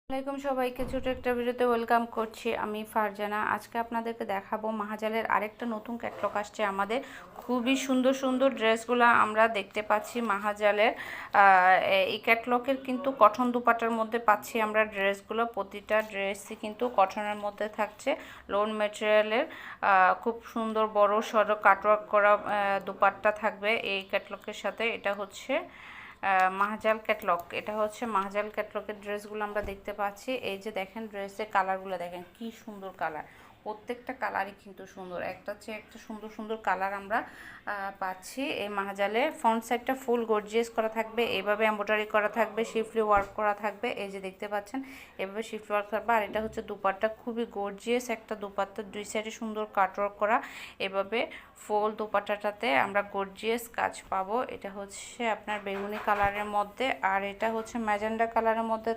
আসসালামাইকুম সবাইকে ছোট একটা ভিডিওতে ওয়েলকাম করছি। আমি ফারজানা। আজকে আপনাদেরকে দেখাবো মাহাজালের আরেকটা নতুন ক্যাটলগ আসছে। আমাদের খুবই সুন্দর সুন্দর ড্রেসগুলো আমরা দেখতে পাচ্ছি মাহাজালের। এই ক্যাটলগের কিন্তু কটন দুপাটার মধ্যে পাচ্ছি আমরা ড্রেসগুলো। প্রতিটা ড্রেসই কিন্তু কটনের মধ্যে থাকছে, লোন ম্যাটেরিয়ালের। খুব সুন্দর বড় সড়ো কাটওয়ার্ক করা দুপাট্টা থাকবে এই ক্যাটলগের সাথে। এটা হচ্ছে মাহজাল ক্যাটলগ। এটা হচ্ছে মাহজাল ক্যাটলগের ড্রেসগুলো আমরা দেখতে পাচ্ছি। এই যে দেখেন ড্রেসের কালারগুলো দেখেন কি সুন্দর কালার, প্রত্যেকটা কালারই কিন্তু সুন্দর, একটা চেয়ে একটা সুন্দর সুন্দর কালার আমরা পাচ্ছি এই মাহজালে। ফ্রন্ট সাইডটা ফুল গর্জিয়াস করা থাকবে, এইভাবে এমব্রয়ডারি করা থাকবে, শিফলি ওয়ার্ক করা থাকবে। এই যে দেখতে পাচ্ছেন এভাবে শিফলি ওয়ার্ক থাকবে। আর এটা হচ্ছে দুপাট্টা, খুবই গর্জিয়াস একটা দুপাট্টা, দুই সাইডে সুন্দর কাটওয়ার্ক করা। এভাবে ফুল দুপাট্টাটাতে আমরা গর্জিয়াস কাজ পাবো। এটা হচ্ছে আপনার বেগুনি কালারের মধ্যে, আর এটা হচ্ছে ম্যাজেন্ডা কালারের মধ্যে